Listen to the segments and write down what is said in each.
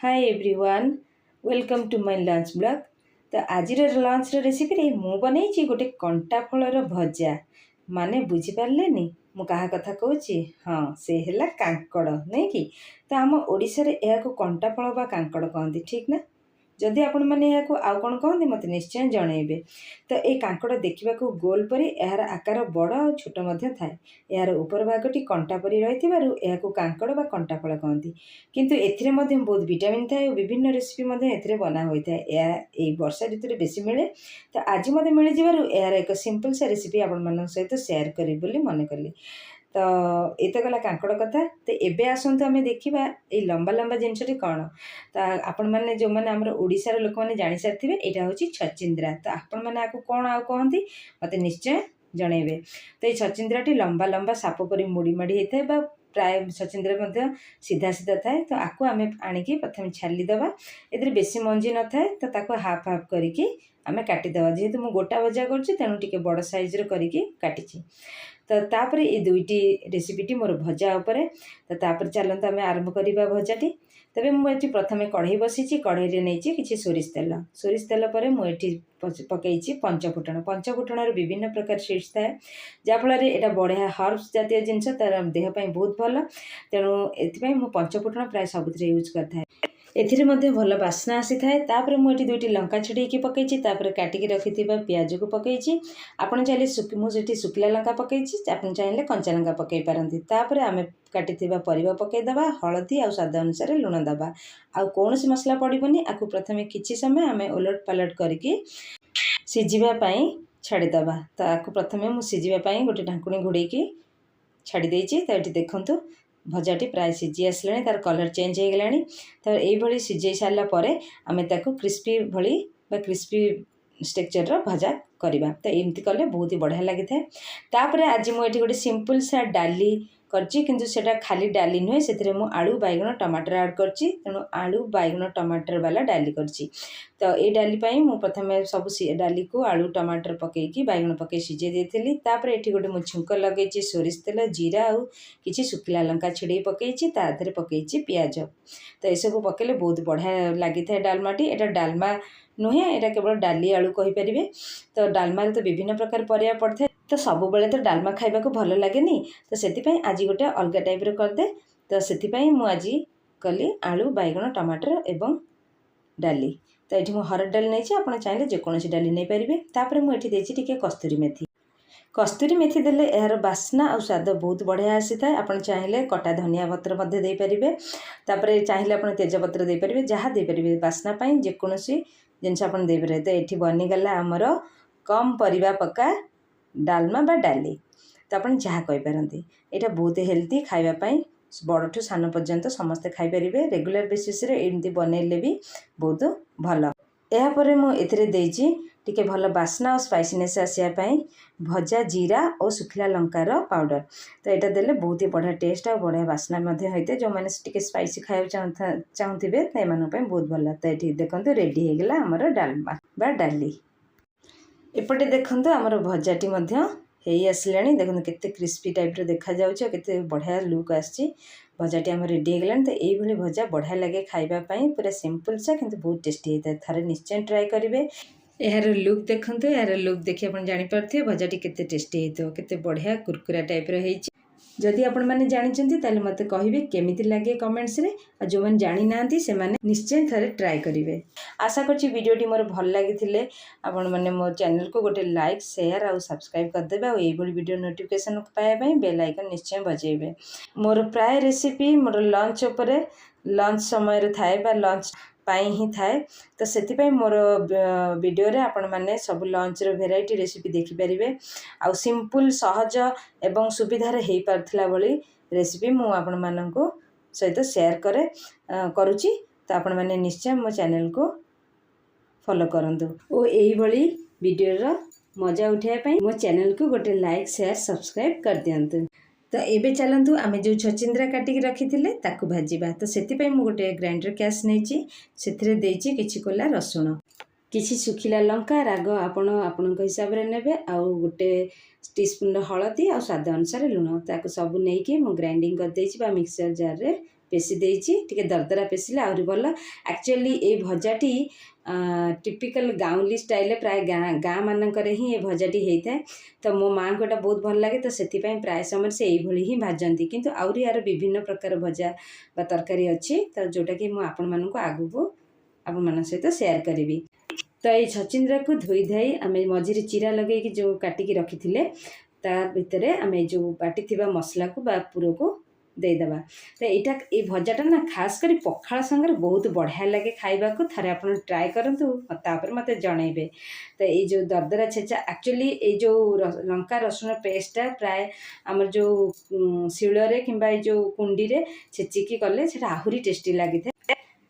Hi everyone welcome to my lunch blog. तो आज lunch recipe मु बनई गोटे कंटा फलर भजा माने बुझी पारे मु कहा कथा कहूँ। हाँ से है कांकड़ नहीं कि तो आम ओडिशा रे यह कंटा फल बा कांकड़ कहते ठीक ना। जदि आपण मैंने आउ कौन कहते मत निश्चय जनइबे। तो ये कांकड़ देखा गोल परी यार आकार बड़ और छोट थाए। यार ऊपर भागटी कंटा परी रही कांकड़ बा कंटा फल कहती। किंतु एथिरे मध्य बहुत विटामिन थाए और विभिन्न रेसिपी एथिरे बना होता है। यह वर्षा ऋतु बेसी मिले। तो आज मत मिल यार एक सिंपल सा रेसिपी आपण मान सहित शेयर करी बोली मन कली। तो ये तो गला कांकड़ कथा। तो एबे आसतु आम देखा ये लंबा लंबा जिनसटी कौन। तो आपण मैंने जो मैंने आम ओडिशार लोक मैंने जानी सारी यहाँ हूँ छचिंद्रा। तो आपण मैंने आपको कौन आउ कहती मत निश्चय जनइबे। तो ये छचिंद्राटी लंबा लंबा साप परी मुड़ी माड़ी होता है प्राय छचिंद्रा सीधा सीधा थाए। तो आपको आम आणिकी प्रथम छालीदे ए बेसी मंजी न थाए। तो ताको हाफ हाफ करके आम काटिदेवा जेहेतु मु गोटा भजा करुँच तेणु टिके बड़ साइज्र करके काटिची। तो तापर ये दुईटी रेसिपीटी मोर भजा उपरे। तो तापर चलते आम आरंभ करवा भजाटी। तबे मुझे प्रथम कढ़ई बसी कढ़ई नहीं कि सोरिष तेल पर मुझे पकई पंचफुटण। पंचफुटण विभिन्न प्रकार सीड्स थाए जहाँफल यहाँ बढ़िया हर्ब्स जातीय जिनस तार देहपाई बहुत भल। तेणु ये पंचफुटण प्राय सबुथ यूज करता एथिरे मध्य भल बास्ना आसी थाए। तापर मुझे दुईटी लंका छड़ेकी पकई काटिकी रखि पियाज को पकई। आपड़ चाहिए मुझे शुखला लंका पकई आप चाहिए कंचा लंका पकई पारती। तापर आम काटी परिवा पकईदबा हलदी और स्वाद अनुसार लुण दबा आ कौन मसला पड़ोनी। आपको प्रथम किसी समय आम ओलट पालट करके सिझापी छाड़ीदबा। तो आपको प्रथम मुझे सिझापी गोटे ढाकुणी घोड़े छाड़ी। तो ये देखूँ भजाटी प्राय सीझी आसला तार कलर चेंज हो गला। तो ये सीझे सारापर आम क्रिस्पी भली क्रिस्पी स्ट्रक्चर भजा करवा। तो एमती कले बहुत ही बढ़िया लगी था। तापर आज मुझे गोटे सिंपल सा डाली करची किंतु सेटा खाली डाली नुहे से आलू बैगण टमाटर ऐड करची। तेणु आलू बैगण टमाटर वाला डाली करची। तो ये डाली मु प्रथम सब डाली को आलू टमाटर पकईकी बैगण पकई सीझे देती। तापर ये गोटे मुझे छुंक लगे सोरिष तेल जीरा आउ किसी शुखला लंका छिड़े पकई तादे पकई पियाज। तो यह सब पकड़े बहुत बढ़िया लगी था डालमाटी। एटा डालमा नुहे यहाँ केवल डाली आलू कहींपारे। तो डालमार तो विभिन्न प्रकार परिया पड़ता है। तो सब बेले तो डालमा खाइबा को भल लगे। तो से आज गोटे अलग टाइप करदे। तो से आज कली आलू बैगण टमाटर एवं डाली। तो ये मुझे हरड़ डाली नहीं आप चाहिए जेकोसी डाली नहीं पारे। तापर मुझे टी कस्तूरी मेथी। कस्तूरी मेथी देले यार बास्ना और स्वाद बहुत बढ़िया आसी था। आप चाहिए कटा धनिया पत्र दे पारे। तापर चाहिए आप तेजपत्र दे पारे जहाँ दे पारे बास्नापाई जेकोसी जिनस आप दे पारे। तो ये बनीगला आमर कम परिवा पका डालमा बा डाली। तो आप जहाँ कहींपारती यहाँ बहुत हेल्दी खावाई बड़ठू सान पर्यंत समस्ते खाईपारे। रेगुलर बेसीस एमती बनइले भी बहुत भल। यापर मुझे टिके भल बास्ना और स्पाइसीनेस आसापी भजा जीरा और शुखला लंकार पाउडर। तो यहाँ देले बहुत ही बढ़िया टेस्ट और बढ़िया बास्ना होते जो मैंने टिके स्पाइसी खाया चाहूथे तो एम बहुत भल। तो ये देखो रेडी होगला आमर डालमा बा डाली। एपटे देखो आमर भजाटी आसला। देखो केते क्रिस्पी टाइप देखा जाउछ केते बढ़िया लुक आसी। भजाटी आम रेडी होगला। तो ये भजा बढ़िया लगे खाइबापी पूरा सिंपल सा किंतु बहुत टेस्टी होता है। थरे निश्चय ट्राए करेंगे। यार लुक देखते यार लुक देखिए आप जानीपारे भजाटी केते टेस्टी होता केते बढ़िया कुरकुरा टाइप रही। जदि आपण मैंने जानते ताले मते कहिबे केमिति लागे कमेंट्स रे। आ जो मैंने जानी नांती से माने निश्चय थरे ट्राई करिवे। आशा करछि वीडियोटी मोर भल लागिथिले आपण माने मो चैनल को गोटे लाइक शेयर और सब्सक्राइब कर देबे और एई भली वीडियो नोटिफिकेशन पाए पई बेल आइकन निश्चय बजेबे। मोर प्राय रेसिपी मोर लंच उपरे लंच समय रे थाए बा लंच पाई ही थाए। तो से मोर वीडियो रे आपण माने सब लंच रो वेराइटी रेसिपी देखि परिबे। आ सिंपल सहज एवं सुविधार हो पारथिला भली रेसिपी मु आपण माननको सहित शेयर करुची। तो आपण माने निश्चय मो चैनल को फॉलो करंतु और एई भली वीडियो रो मजा उठाय पई मो चैनल को गोटे लाइक शेयर सब्सक्राइब कर दियंतु। तो एबे चलतु आम जो छचिंद्रा काटिकी रखी ताकू भाजिबा। तो से मु गोटे ग्राइंडर कैस नहीं से किछि कोला रसुण किछि सुखिला लंका राग आपण हिसाब रे नेबे आउ गोटे टीस्पून हलदी और स्वाद अनुसार लुण ताकू सब नहीं कि ग्राइंडिंग कर देछि बा मिक्सर जार रे पेसी देइछि टिके दरदरा पेसिले आहुरी भल। एक्चुअली ए भजाटी टिपिकल गाँवली स्टाइल प्राय गाँ मानकरे ही ए भजाटी होता है। तो मो माँ को एटा बहुत भल लगे तो सेथिपाई प्राय समय से यही ही भाजती किंतु आहुरी यार विभिन्न प्रकार भजा बा तरकारी अच्छी तो जोटा कि मुझे आपण मानक आगू आपण मान सहित शेयर करी। तो ये छचिंद्रा को धोई धाई आम मझे चिरा लगे जो काटिकी रखी थे ता भितर आम जो बाटी थी मसला को पुर को देदेबा। तो यहाँ ये भजाटा ना खास कर पखाड़ संगे बहुत बढ़िया लगे खाइबा को थे आप ट्राए करूँ मत जनइबे। तो ये जो दरदरा छेचा एक्चुअली ये जो लंका रसुण पेस्टा प्राय आमर जो शिଳରେ किंबा जो कुंडी रे छेचिकी कले से आहुरी टेस्टी लगी था।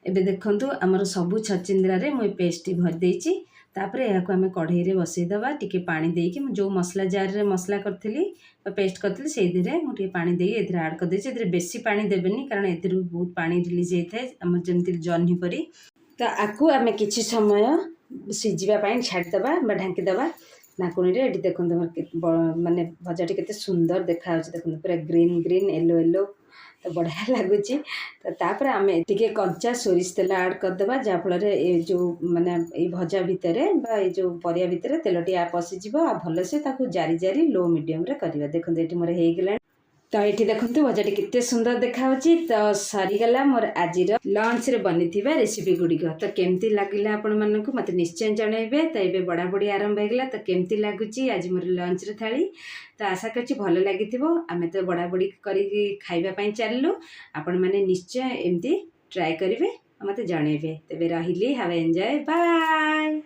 एबे देखंतु आमर सबू छचिंद्रा मुझे पेस्ट भर देइछि तापर या आम कढ़ई रे बसईदबा टिके पानी देकी जो मसला जार रे मसला करी पेस्ट करी से मुझे पानी दे ऐड कर देछि। बेसी पानी देबेनी कारण ए बहुत पानी रिलीज होता है आम जमी जह्नी परी। तो आपको आम कि समय सीझापी छाड़ीदबा ढांकीदबा नाकुणी रे। देखो माने भजाटी केते सुंदर देखा देखो पूरा ग्रीन ग्रीन येलो येलो तो बढ़िया लगुच। तो तापर आम टे कंचा सोरिष तेल ऐड करदे जहाँफल ये जो माने ये भजा भितर ये जो परिया भितर तेल टी पशिज भल से जारी जारी लो मीडियम रे करवा। देखो ये मोर हो गला। तो ये देखो भजाटी केते सुंदर देखा। तो सरीगला मोर आज लंच रे बनी रेसिपी गुड़िक। तो केमती लगिला आपण मानक मत निश्चय जनइबे। तो ये बड़ा बड़ी आरंभ होगा। तो केमती लगुच आज मोर लंच रे थाली। तो आशा कर भल लगी आम तो बड़ा बड़ी करी खाइबापी चलू आपण मैंने निश्चय एमती ट्राए करेंगे मत जनइबे। तेबे रही हैव एंजॉय बाय।